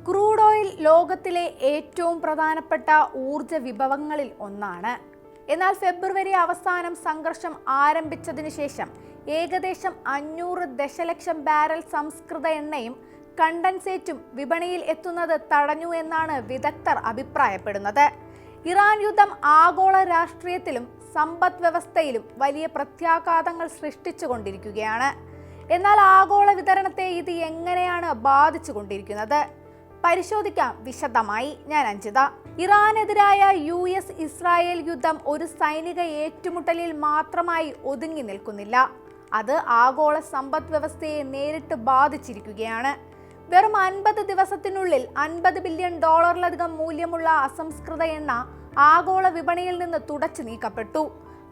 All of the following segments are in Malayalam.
ക്രൂഡ് ഓയിൽ ലോകത്തിലെ ഏറ്റവും പ്രധാനപ്പെട്ട ഊർജ വിഭവങ്ങളിൽ ഒന്നാണ്. എന്നാൽ ഫെബ്രുവരി അവസാനം സംഘർഷം ആരംഭിച്ചതിനു ശേഷം ഏകദേശം 500 ദശലക്ഷം ബാരൽ സംസ്കൃത എണ്ണയും കണ്ടൻസേറ്റും വിപണിയിൽ എത്തുന്നത് തടഞ്ഞു എന്നാണ് വിദഗ്ധർ അഭിപ്രായപ്പെടുന്നത്. ഇറാൻ യുദ്ധം ആഗോള രാഷ്ട്രീയത്തിലും സമ്പദ് വ്യവസ്ഥയിലും വലിയ പ്രത്യാഘാതങ്ങൾ സൃഷ്ടിച്ചുകൊണ്ടിരിക്കുകയാണ്. എന്നാൽ ആഗോള വിതരണത്തെ ഇത് എങ്ങനെയാണ് ബാധിച്ചുകൊണ്ടിരിക്കുന്നത്? പരിശോധിക്കാം വിശദമായി. ഞാൻ അഞ്ജിത. ഇറാനെതിരായ US-ഇസ്രായേൽ യുദ്ധം ഒരു സൈനിക ഏറ്റുമുട്ടലിൽ മാത്രമായി ഒതുങ്ങി നിൽക്കുന്നില്ല. അത് ആഗോള സമ്പദ് വ്യവസ്ഥയെ നേരിട്ട് ബാധിച്ചിരിക്കുകയാണ്. വെറും 50 ദിവസത്തിനുള്ളിൽ $50 ബില്യൺ മൂല്യമുള്ള അസംസ്കൃത എണ്ണ ആഗോള വിപണിയിൽ നിന്ന് തുടച്ചു നീക്കപ്പെട്ടു.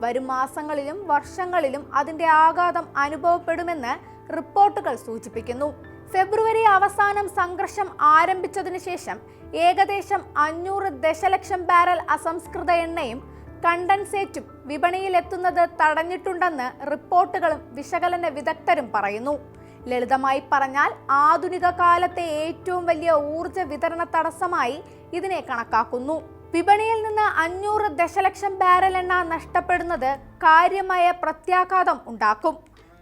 വരും മാസങ്ങളിലും വർഷങ്ങളിലും അതിന്റെ ആഘാതം അനുഭവപ്പെടുമെന്ന് റിപ്പോർട്ടുകൾ സൂചിപ്പിക്കുന്നു. ഫെബ്രുവരി അവസാനം സംഘർഷം ആരംഭിച്ചതിനു ശേഷം ഏകദേശം 500 ദശലക്ഷം ബാരൽ അസംസ്കൃത എണ്ണയും കണ്ടൻസേറ്റും വിപണിയിൽ എത്തുന്നത് തടഞ്ഞിട്ടുണ്ടെന്ന് റിപ്പോർട്ടുകളും വിശകലന വിദഗ്ധരും പറയുന്നു. ലളിതമായി പറഞ്ഞാൽ ആധുനിക കാലത്തെ ഏറ്റവും വലിയ ഊർജ വിതരണ തടസ്സമായി ഇതിനെ കണക്കാക്കുന്നു. വിപണിയിൽ നിന്ന് 500 ദശലക്ഷം ബാരൽ എണ്ണ നഷ്ടപ്പെടുന്നത് കാര്യമായ പ്രത്യാഘാതം ഉണ്ടാക്കും.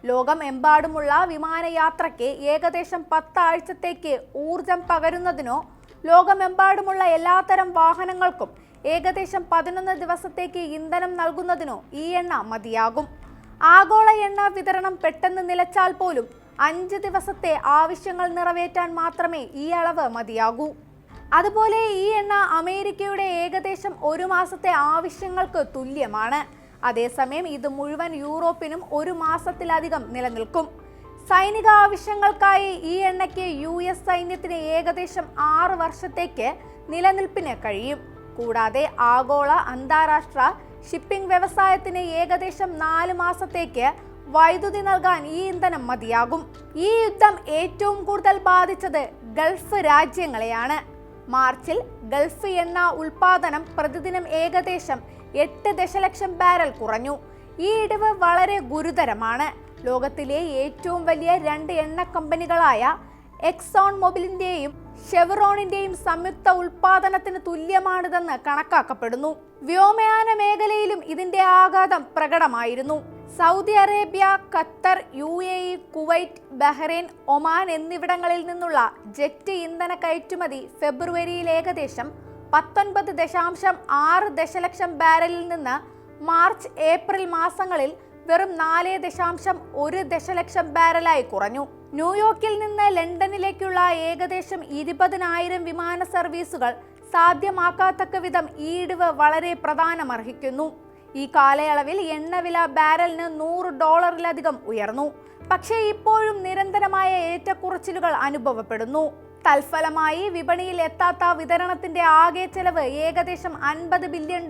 ലോകമെമ്പാടുമുള്ള വിമാനയാത്രയ്ക്ക് ഏകദേശം 10 ആഴ്ചത്തേക്ക് ഊർജം പകരുന്നതിനോ ലോകമെമ്പാടുമുള്ള എല്ലാത്തരം വാഹനങ്ങൾക്കും ഏകദേശം 11 ദിവസത്തേക്ക് ഇന്ധനം നൽകുന്നതിനോ ഈ എണ്ണ മതിയാകും. ആഗോള എണ്ണ വിതരണം പെട്ടെന്ന് നിലച്ചാൽ പോലും 5 ദിവസത്തെ ആവശ്യങ്ങൾ നിറവേറ്റാൻ മാത്രമേ ഈ അളവ് മതിയാകൂ. അതുപോലെ ഈ എണ്ണ അമേരിക്കയുടെ ഏകദേശം 1 മാസത്തെ ആവശ്യങ്ങൾക്ക് തുല്യമാണ്. അതേസമയം ഇത് മുഴുവൻ യൂറോപ്പിനും 1 മാസത്തിലധികം നിലനിൽക്കും. സൈനിക ആവശ്യങ്ങൾക്കായി ഈ എണ്ണയ്ക്ക് US സൈന്യത്തിന് ഏകദേശം 6 വർഷത്തേക്ക് നിലനിൽപ്പിന് കഴിയും. കൂടാതെ ആഗോള അന്താരാഷ്ട്ര ഷിപ്പിംഗ് വ്യവസായത്തിന് ഏകദേശം 4 മാസത്തേക്ക് വൈദ്യുതി നൽകാൻ ഈ ഇന്ധനം മതിയാകും. ഈ യുദ്ധം ഏറ്റവും കൂടുതൽ ബാധിച്ചത് ഗൾഫ് രാജ്യങ്ങളെയാണ്. മാർച്ചിൽ ഗൾഫ് എണ്ണ ഉൽപാദനം പ്രതിദിനം ഏകദേശം 8 ദശലക്ഷം ബാരൽ കുറഞ്ഞു. ഈ ഇടിവ് വളരെ ഗുരുതരമാണ്. ലോകത്തിലെ ഏറ്റവും വലിയ 2 എണ്ണ കമ്പനികളായ എക്സോൺ മൊബിലിന്റെയും ഷെവറോണിന്റെയും സംയുക്ത ഉൽപാദനത്തിന് തുല്യമാണിതെന്ന് കണക്കാക്കപ്പെടുന്നു. വ്യോമയാന മേഖലയിലും ഇതിന്റെ ആഘാതം പ്രകടമായിരുന്നു. Saudi Arabia, Qatar, UAE, Kuwait, Bahrain, Oman എന്നിവിടങ്ങളിൽ നിന്നുള്ള ജെറ്റ് ഇന്ധന കയറ്റുമതി ഫെബ്രുവരിയിൽ ഏകദേശം 19.6 ദശലക്ഷം ബാരലിൽ നിന്ന് മാർച്ച് ഏപ്രിൽ മാസങ്ങളിൽ വെറും 4.1 ദശലക്ഷം ബാരലായി കുറഞ്ഞു. ന്യൂയോർക്കിൽ നിന്ന് ലണ്ടനിലേക്കുള്ള ഏകദേശം 20,000 വിമാന സർവീസുകൾ സാധ്യമാക്കാത്തക്ക വിധം ഈ ഇടിവ് വളരെ പ്രാധാന്യമർഹിക്കുന്നു. ഈ കാലയളവിൽ എണ്ണവില ബാരലിന് $100 ഉയർന്നു. പക്ഷേ ഇപ്പോഴും നിരന്തരമായ ഏറ്റക്കുറച്ചിലുകൾ അനുഭവപ്പെടുന്നു. തൽഫലമായി വിപണിയിൽ എത്താത്ത വിതരണത്തിന്റെ ആകെ ചെലവ് ഏകദേശം $50 ബില്യൺ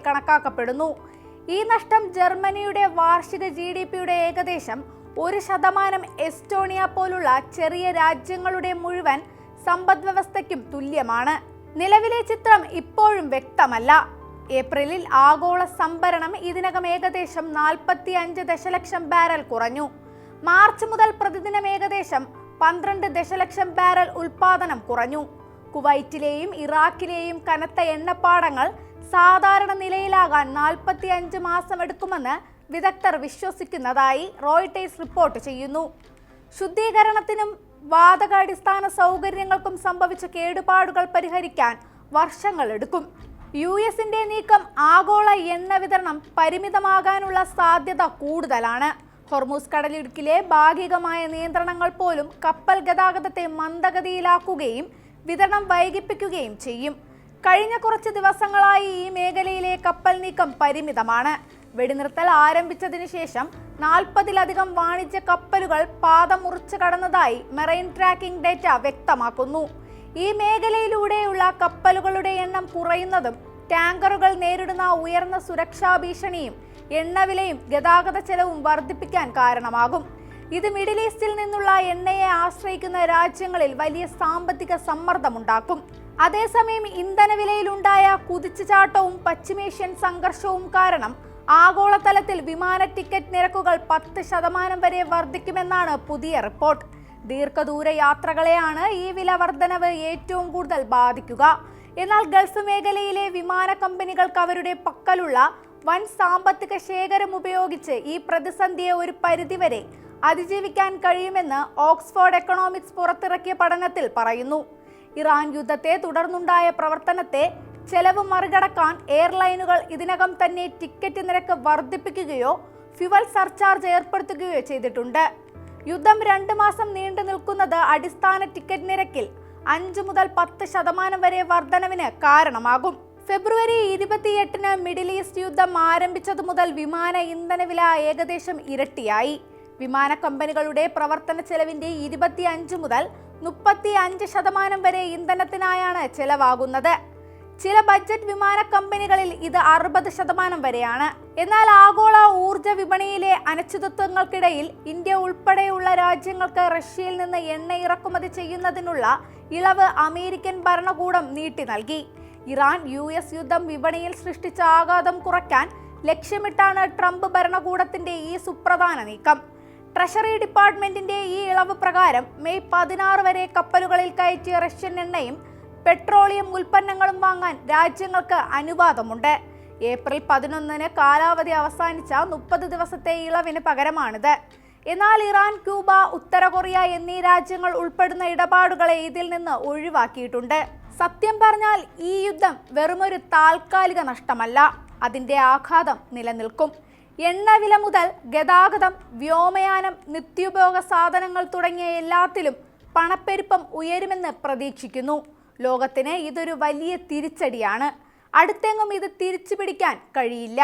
കണക്കാക്കപ്പെടുന്നു. ഈ നഷ്ടം ജർമ്മനിയുടെ വാർഷിക GDPയുടെ ഏകദേശം 1%, എസ്റ്റോണിയ പോലുള്ള ചെറിയ രാജ്യങ്ങളുടെ മുഴുവൻ സമ്പദ് വ്യവസ്ഥയ്ക്കും തുല്യമാണ്. നിലവിലെ ചിത്രം ഇപ്പോഴും വ്യക്തമല്ല. ഏപ്രിലിൽ ആഗോള സംഭരണം ഇതിനകം ഏകദേശം 45 ദശലക്ഷം ബാരൽ കുറഞ്ഞു. മാർച്ച് മുതൽ പ്രതിദിനം ഏകദേശം 12 ദശലക്ഷം ബാരൽ ഉൽപാദനം കുറഞ്ഞു. കുവൈറ്റിലെയും ഇറാഖിലെയും കനത്ത എണ്ണപ്പാടങ്ങൾ സാധാരണ നിലയിലാകാൻ 45 മാസം എടുക്കുമെന്ന് വിദഗ്ധർ വിശ്വസിക്കുന്നതായി റോയിട്ടേഴ്സ് റിപ്പോർട്ട് ചെയ്യുന്നു. ശുദ്ധീകരണത്തിനും വാതകാടിസ്ഥാന സൗകര്യങ്ങൾക്കും സംഭവിച്ച കേടുപാടുകൾ പരിഹരിക്കാൻ വർഷങ്ങൾ എടുക്കും. US-ന്റെ നീക്കം ആഗോള എണ്ണ വിതരണം പരിമിതമാകാനുള്ള സാധ്യത കൂടുതലാണ്. ഹോർമൂസ് കടലിടുക്കിലെ ഭാഗികമായ നിയന്ത്രണങ്ങൾ പോലും കപ്പൽ ഗതാഗതത്തെ മന്ദഗതിയിലാക്കുകയും വിതരണം വൈകിപ്പിക്കുകയും ചെയ്യും. കഴിഞ്ഞ കുറച്ച് ദിവസങ്ങളായി ഈ മേഖലയിലെ കപ്പൽ നീക്കം പരിമിതമാണ്. വെടിനിർത്തൽ ആരംഭിച്ചതിന് ശേഷം 40-ലധികം വാണിജ്യ കപ്പലുകൾ പാത മുറിച്ച് കടന്നതായി മെറൈൻ ട്രാക്കിംഗ് ഡേറ്റ വ്യക്തമാക്കുന്നു. ഈ മേഖലയിലൂടെയുള്ള കപ്പലുകളുടെ എണ്ണം കുറയുന്നതും ടാങ്കറുകൾ നേരിടുന്ന ഉയർന്ന സുരക്ഷാ ഭീഷണിയും എണ്ണവിലയും ഗതാഗത ചെലവും വർദ്ധിപ്പിക്കാൻ കാരണമാകും. ഇത് മിഡിൽ ഈസ്റ്റിൽ നിന്നുള്ള എണ്ണയെ ആശ്രയിക്കുന്ന രാജ്യങ്ങളിൽ വലിയ സാമ്പത്തിക സമ്മർദ്ദമുണ്ടാക്കും. അതേസമയം ഇന്ധനവിലയിലുണ്ടായ കുതിച്ചുചാട്ടവും പശ്ചിമേഷ്യൻ സംഘർഷവും കാരണം ആഗോളതലത്തിൽ വിമാന ടിക്കറ്റ് നിരക്കുകൾ 10% വരെ വർദ്ധിക്കുമെന്നാണ് പുതിയ റിപ്പോർട്ട്. ദീർഘദൂര യാത്രകളെയാണ് ഈ വില വർധനവ് ഏറ്റവും കൂടുതൽ ബാധിക്കുക. എന്നാൽ ഗൾഫ് മേഖലയിലെ വിമാന കമ്പനികൾക്ക് അവരുടെ പക്കലുള്ള വൻ സാമ്പത്തിക ശേഖരം ഉപയോഗിച്ച് ഈ പ്രതിസന്ധിയെ ഒരു പരിധിവരെ അതിജീവിക്കാൻ കഴിയുമെന്ന് ഓക്സ്ഫോർഡ് എക്കണോമിക്സ് പുറത്തിറക്കിയ പഠനത്തിൽ പറയുന്നു. ഇറാൻ യുദ്ധത്തെ തുടർന്നുണ്ടായ പ്രവർത്തനത്തെ ചെലവ് മറികടക്കാൻ എയർലൈനുകൾ ഇതിനകം തന്നെ ടിക്കറ്റ് നിരക്ക് വർദ്ധിപ്പിക്കുകയോ ഫ്യുവൽ സർചാർജ് ഏർപ്പെടുത്തുകയോ ചെയ്തിട്ടുണ്ട്. യുദ്ധം 2 മാസം നീണ്ടു നിൽക്കുന്നത് അടിസ്ഥാന ടിക്കറ്റ് നിരക്കിൽ 5 മുതൽ 10% വരെ വർധനവിന് കാരണമാകും. ഫെബ്രുവരി 28-ന് മിഡിൽ ഈസ്റ്റ് യുദ്ധം ആരംഭിച്ചതു മുതൽ വിമാന ഇന്ധനവില ഏകദേശം ഇരട്ടിയായി. വിമാന കമ്പനികളുടെ പ്രവർത്തന ചെലവിന്റെ 25 മുതൽ 35% വരെ ഇന്ധനത്തിനായാണ് ചെലവാകുന്നത്. ചില ബഡ്ജറ്റ് വിമാന കമ്പനികളിൽ ഇത് 60% വരെയാണ്. എന്നാൽ ആഗോള ഊർജ വിപണിയിലെ അനിശ്ചിതത്വങ്ങൾക്കിടയിൽ ഇന്ത്യ ഉൾപ്പെടെയുള്ള രാജ്യങ്ങൾക്ക് റഷ്യയിൽ നിന്ന് എണ്ണ ഇറക്കുമതി ചെയ്യുന്നതിനുള്ള ഇളവ് അമേരിക്കൻ ഭരണകൂടം നീട്ടി നൽകി. ഇറാൻ US യുദ്ധം വിപണിയിൽ സൃഷ്ടിച്ച ആഘാതം കുറയ്ക്കാൻ ലക്ഷ്യമിട്ടാണ് ട്രംപ് ഭരണകൂടത്തിന്റെ ഈ സുപ്രധാന നീക്കം. ട്രഷറി ഡിപ്പാർട്ട്മെന്റിന്റെ ഈ ഇളവ് പ്രകാരം മെയ് 16 വരെ കപ്പലുകളിൽ കയറ്റിയ റഷ്യൻ എണ്ണയും പെട്രോളിയം ഉൽപ്പന്നങ്ങളും വാങ്ങാൻ രാജ്യങ്ങൾക്ക് അനുവാദമുണ്ട്. ഏപ്രിൽ 11-ന് കാലാവധി അവസാനിച്ച 30 ദിവസത്തെ ഇളവിന് പകരമാണിത്. എന്നാൽ ഇറാൻ, ക്യൂബ, ഉത്തര കൊറിയ എന്നീ രാജ്യങ്ങൾ ഉൾപ്പെടുന്ന ഇടപാടുകളെ ഇതിൽ നിന്ന് ഒഴിവാക്കിയിട്ടുണ്ട്. സത്യം പറഞ്ഞാൽ ഈ യുദ്ധം വെറുമൊരു താൽക്കാലിക നഷ്ടമല്ല, അതിന്റെ ആഘാതം നിലനിൽക്കും. എണ്ണവില മുതൽ ഗതാഗതം, വ്യോമയാനം, നിത്യോപയോഗ സാധനങ്ങൾ തുടങ്ങിയ എല്ലാത്തിലും പണപ്പെരുപ്പം ഉയരുമെന്ന് പ്രതീക്ഷിക്കുന്നു. ലോകത്തിന് ഇതൊരു വലിയ തിരിച്ചടിയാണ്. അടുത്തെങ്ങും ഇത് തിരിച്ചു പിടിക്കാൻ കഴിയില്ല.